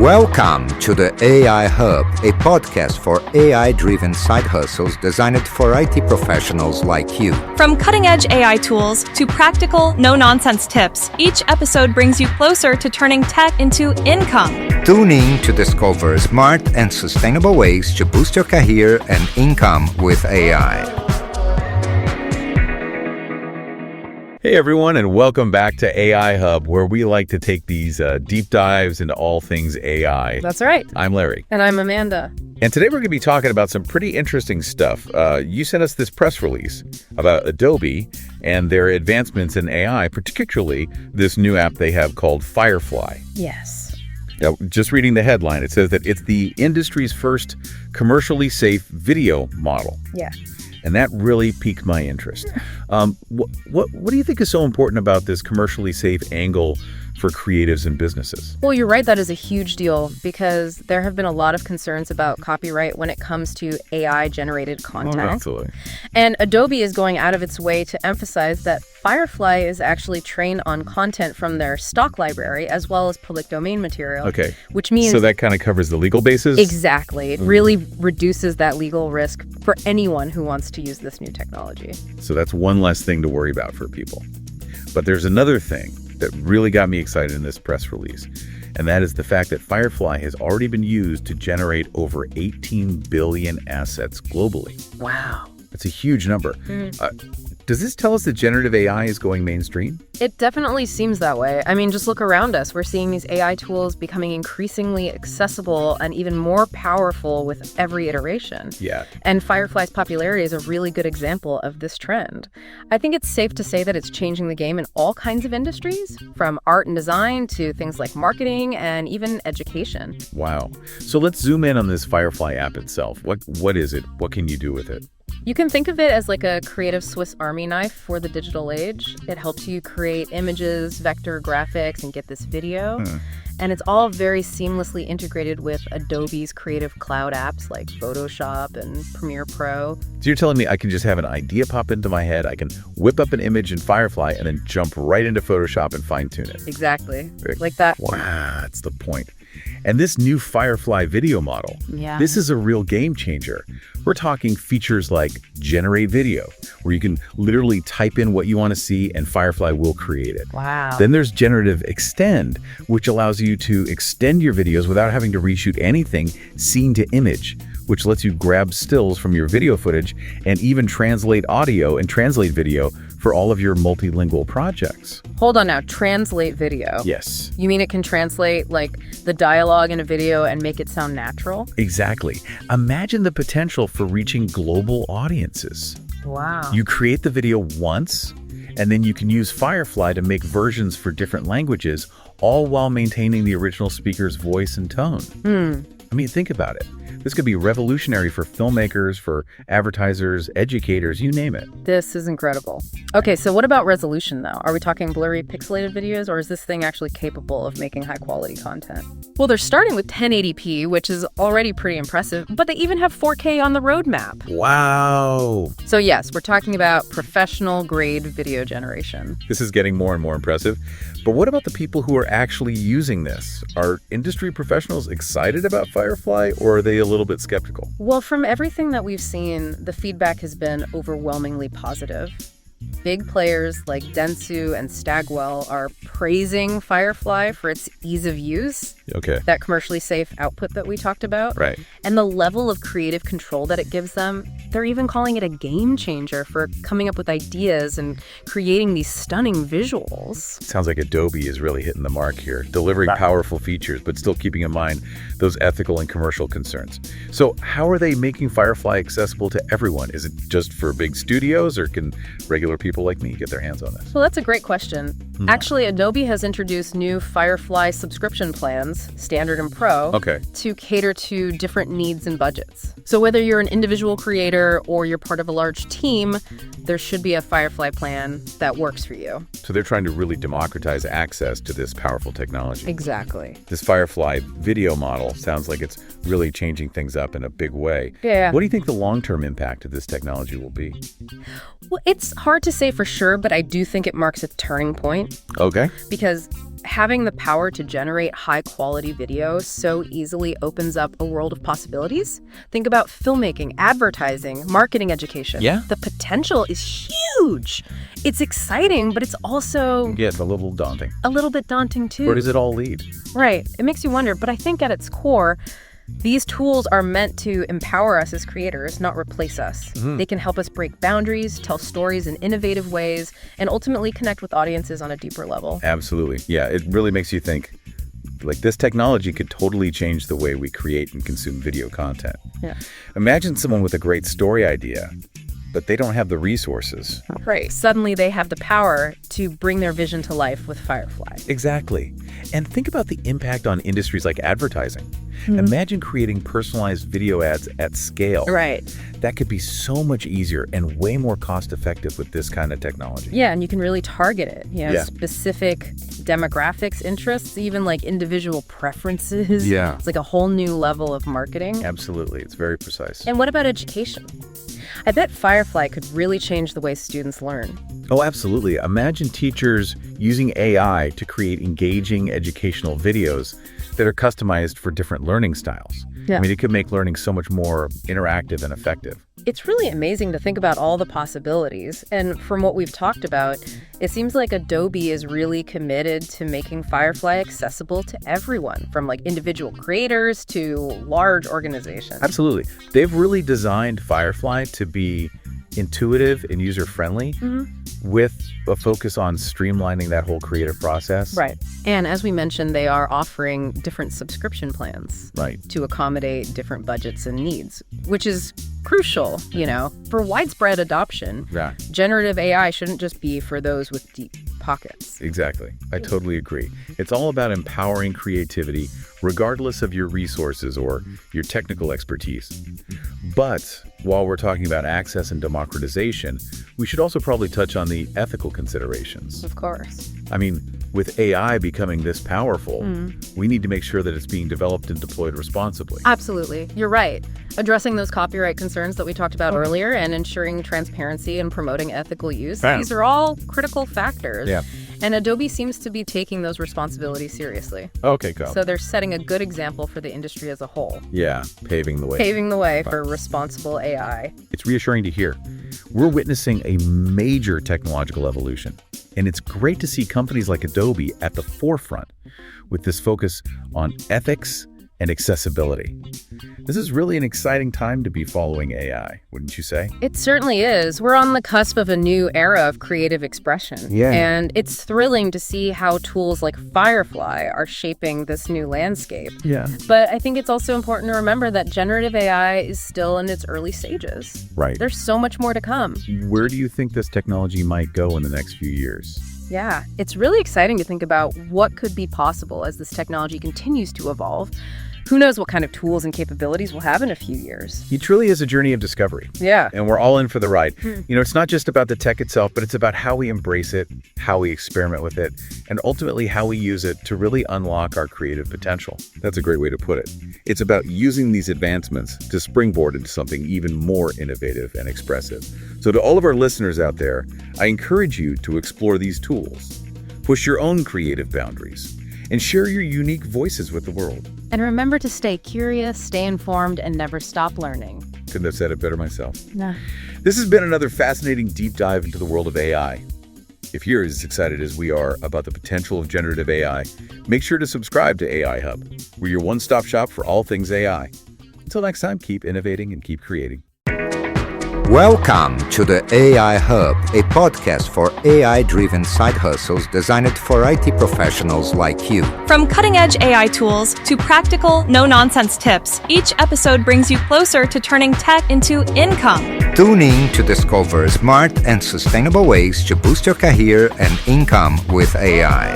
Welcome to the AI Hub, a podcast for AI-driven side hustles designed for IT professionals like you. From cutting-edge AI tools to practical, no-nonsense tips, each episode brings you closer to turning tech into income. Tune in to discover smart and sustainable ways to boost your career and income with AI. Hey everyone, and welcome back to AI Hub, where we like to take these deep dives into all things AI. That's right. I'm Larry. And I'm Amanda. And today we're going to be talking about some pretty interesting stuff. You sent us this press release about Adobe and their advancements in AI, particularly this new app they have called Firefly. Yes. Now, just reading the headline, it says that it's the industry's first commercially safe video model. Yeah. And that really piqued my interest. What do you think is so important about this commercially safe angle for creatives and businesses? Well, you're right. That is a huge deal because there have been a lot of concerns about copyright when it comes to AI-generated content. Oh, absolutely. And Adobe is going out of its way to emphasize that Firefly is actually trained on content from their stock library as well as public domain material. Okay. Which means... So that kind of covers the legal basis? Exactly. It really reduces that legal risk for anyone who wants to use this new technology. So that's one less thing to worry about for people. But there's another thing that really got me excited in this press release, and that is the fact that Firefly has already been used to generate over 18 billion assets globally. Wow. That's a huge number. Does this tell us that generative AI is going mainstream? It definitely seems that way. I mean, just look around us. We're seeing these AI tools becoming increasingly accessible and even more powerful with every iteration. Yeah. And Firefly's popularity is a really good example of this trend. I think it's safe to say that it's changing the game in all kinds of industries, from art and design to things like marketing and even education. Wow. So let's zoom in on this Firefly app itself. What is it? What can you do with it? You can think of it as like a creative Swiss Army knife for the digital age. It helps you create images, vector graphics, and get this video. And it's all very seamlessly integrated with Adobe's creative cloud apps like Photoshop and Premiere Pro. So you're telling me I can just have an idea pop into my head, I can whip up an image in Firefly, and then jump right into Photoshop and fine-tune it? Exactly. Like that. Wow, that's the point. And this new Firefly video model, this is a real game changer. We're talking features like generate video, where you can literally type in what you want to see and Firefly will create it. Wow. Then there's generative extend, which allows you to extend your videos without having to reshoot anything scene to image, which lets you grab stills from your video footage and even translate audio and translate video for all of your multilingual projects. Hold on now, translate video. Yes. You mean it can translate like the dialogue in a video and make it sound natural? Exactly. Imagine the potential for reaching global audiences. Wow. You create the video once, and then you can use Firefly to make versions for different languages, all while maintaining the original speaker's voice and tone. I mean, think about it. This could be revolutionary for filmmakers, for advertisers, educators, you name it. This is incredible. Okay, so what about resolution, though? Are we talking blurry, pixelated videos, or is this thing actually capable of making high-quality content? Well, they're starting with 1080p, which is already pretty impressive, but they even have 4K on the roadmap. Wow. So yes, we're talking about professional-grade video generation. This is getting more and more impressive. But what about the people who are actually using this? Are industry professionals excited about Firefly, or are they a little bit skeptical? Well, from everything that we've seen, the feedback has been overwhelmingly positive. Big players like Dentsu and Stagwell are praising Firefly for its ease of use, that commercially safe output that we talked about, right, and the level of creative control that it gives them. They're even calling it a game changer for coming up with ideas and creating these stunning visuals. Sounds like Adobe is really hitting the mark here, delivering powerful features, but still keeping in mind those ethical and commercial concerns. So how are they making Firefly accessible to everyone? Is it just for big studios, or can regular people like me get their hands on this? Well, that's a great question. Actually, Adobe has introduced new Firefly subscription plans, Standard and Pro, to cater to different needs and budgets. So whether you're an individual creator or you're part of a large team, there should be a Firefly plan that works for you. So they're trying to really democratize access to this powerful technology. Exactly. This Firefly video model sounds like it's really changing things up in a big way. Yeah. What do you think the long-term impact of this technology will be? Well, it's hard to say for sure, but I do think it marks a turning point. Okay. Because having the power to generate high-quality video so easily opens up a world of possibilities. Think about filmmaking, advertising, marketing education. Yeah. The potential is huge. It's exciting, but it's also... Yeah, it's a little daunting. A little bit daunting, too. Where does it all lead? Right. It makes you wonder, but I think at its core, these tools are meant to empower us as creators, not replace us. They can help us break boundaries, tell stories in innovative ways, and ultimately connect with audiences on a deeper level. Absolutely. Yeah, it really makes you think, like, this technology could totally change the way we create and consume video content. Yeah. Imagine someone with a great story idea, but they don't have the resources. Right. Suddenly they have the power to bring their vision to life with Firefly. Exactly. And think about the impact on industries like advertising. Imagine creating personalized video ads at scale. Right. That could be so much easier and way more cost-effective with this kind of technology. Yeah, and you can really target it. Yeah. Specific demographics, interests, even like individual preferences. Yeah. It's like a whole new level of marketing. Absolutely. It's very precise. And what about education? I bet Firefly could really change the way students learn. Oh, absolutely. Imagine teachers using AI to create engaging educational videos that are customized for different learning styles. Yeah. I mean, it could make learning so much more interactive and effective. It's really amazing to think about all the possibilities. And from what we've talked about, it seems like Adobe is really committed to making Firefly accessible to everyone, from like individual creators to large organizations. Absolutely. They've really designed Firefly to be intuitive and user-friendly with a focus on streamlining that whole creative process. Right. And as we mentioned, they are offering different subscription plans to accommodate different budgets and needs, which is crucial, for widespread adoption. Yeah. Generative AI shouldn't just be for those with deep pockets. Exactly. I totally agree. It's all about empowering creativity, regardless of your resources or your technical expertise. But while we're talking about access and democratization, we should also probably touch on the ethical considerations. Of course. I mean, with AI becoming this powerful, we need to make sure that it's being developed and deployed responsibly. Absolutely. You're right. Addressing those copyright concerns that we talked about earlier and ensuring transparency and promoting ethical use, these are all critical factors. Yeah. And Adobe seems to be taking those responsibilities seriously. Okay, go. So they're setting a good example for the industry as a whole. Yeah, paving the way. Paving the way for responsible AI. It's reassuring to hear. We're witnessing a major technological evolution, and it's great to see companies like Adobe at the forefront with this focus on ethics and accessibility. This is really an exciting time to be following AI, wouldn't you say? It certainly is. We're on the cusp of a new era of creative expression. Yeah. And it's thrilling to see how tools like Firefly are shaping this new landscape. Yeah. But I think it's also important to remember that generative AI is still in its early stages. Right. There's so much more to come. Where do you think this technology might go in the next few years? Yeah, it's really exciting to think about what could be possible as this technology continues to evolve. Who knows what kind of tools and capabilities we'll have in a few years. It truly is a journey of discovery. Yeah. And we're all in for the ride. It's not just about the tech itself, but it's about how we embrace it, how we experiment with it, and ultimately how we use it to really unlock our creative potential. That's a great way to put it. It's about using these advancements to springboard into something even more innovative and expressive. So to all of our listeners out there, I encourage you to explore these tools, push your own creative boundaries, and share your unique voices with the world. And remember to stay curious, stay informed, and never stop learning. Couldn't have said it better myself. Nah. This has been another fascinating deep dive into the world of AI. If you're as excited as we are about the potential of generative AI, make sure to subscribe to AI Hub. We're your one-stop shop for all things AI. Until next time, keep innovating and keep creating. Welcome to the AI Hub, a podcast for AI-driven side hustles designed for IT professionals like you. From cutting-edge AI tools to practical, no-nonsense tips, each episode brings you closer to turning tech into income. Tune in to discover smart and sustainable ways to boost your career and income with AI.